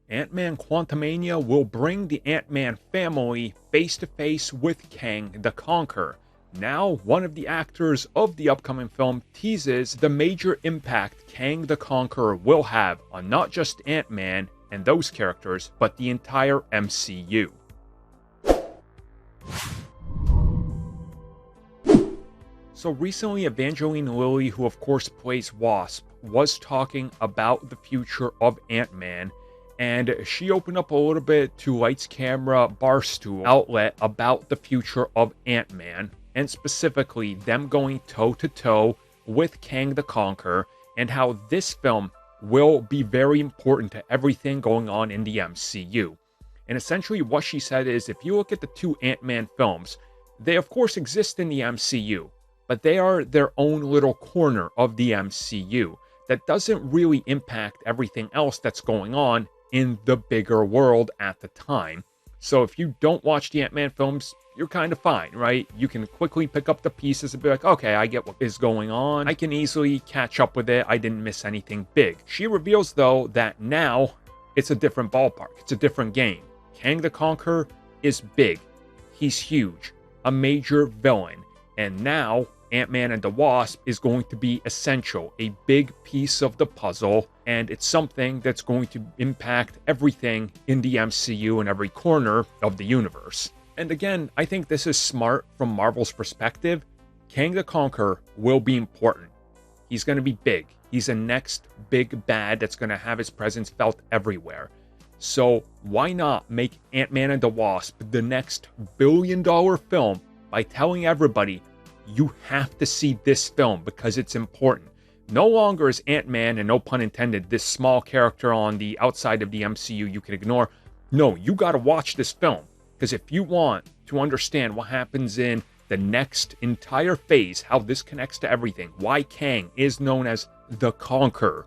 Ant-Man Quantamania will bring the Ant-Man family face-to-face with Kang the Conqueror. Now, one of the actors of the upcoming film teases the major impact Kang the Conqueror will have on not just Ant-Man and those characters, but the entire MCU. So recently, Evangeline Lilly, who of course plays Wasp, was talking about the future of Ant-Man, and she opened up a little bit to Lights Camera Barstool outlet about the future of Ant-Man, and specifically them going toe-to-toe with Kang the Conqueror, and how this film will be very important to everything going on in the MCU. And essentially what she said is, if you look at the two Ant-Man films, they of course exist in the MCU, but they are their own little corner of the MCU that doesn't really impact everything else that's going on in the bigger world at the time. So if you don't watch the Ant-Man films, you're kind of fine, right? You can quickly pick up the pieces and be like, okay, I get what is going on. I can easily catch up with it. I didn't miss anything big. She reveals, though, that now it's a different ballpark. It's a different game. Kang the Conqueror is big. He's huge. A major villain. And now Ant-Man and the Wasp is going to be essential, a big piece of the puzzle, and it's something that's going to impact everything in the MCU and every corner of the universe. And again, I think this is smart from Marvel's perspective. Kang the Conqueror will be important. He's going to be big. He's a next big bad that's going to have his presence felt everywhere. So why not make Ant-Man and the Wasp the next billion-dollar film by telling everybody, you have to see this film because it's important. No longer is Ant-Man, and no pun intended, this small character on the outside of the MCU you can ignore. No, you got to watch this film, because if you want to understand what happens in the next entire phase, how this connects to everything, why Kang is known as the Conqueror,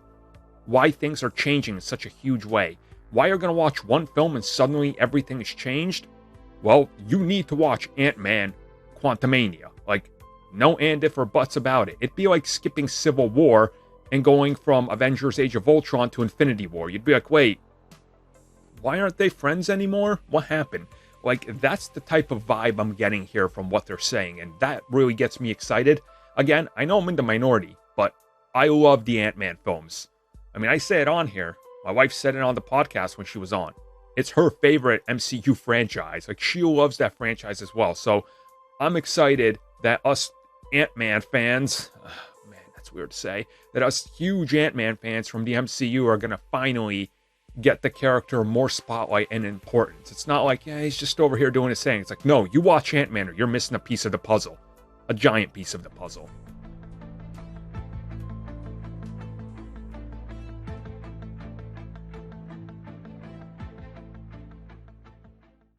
why things are changing in such a huge way, why you're going to watch one film and suddenly everything is changed, well, you need to watch Ant-Man Quantamania. Like, no and if or buts about it. It'd be like skipping Civil War and going from Avengers Age of Ultron to Infinity War. You'd be like, wait, why aren't they friends anymore? What happened? Like, that's the type of vibe I'm getting here from what they're saying, and that really gets me excited. Again, I know I'm in the minority, but I love the Ant-Man films. I mean, I say it on here. My wife said it on the podcast when she was on. It's her favorite MCU franchise. Like, she loves that franchise as well. So I'm excited that us Ant-Man fans, man, that's weird to say, that us huge Ant-Man fans from the MCU are going to finally get the character more spotlight and importance. It's not like, yeah, he's just over here doing his thing. It's like, no, you watch Ant-Man or you're missing a piece of the puzzle. A giant piece of the puzzle.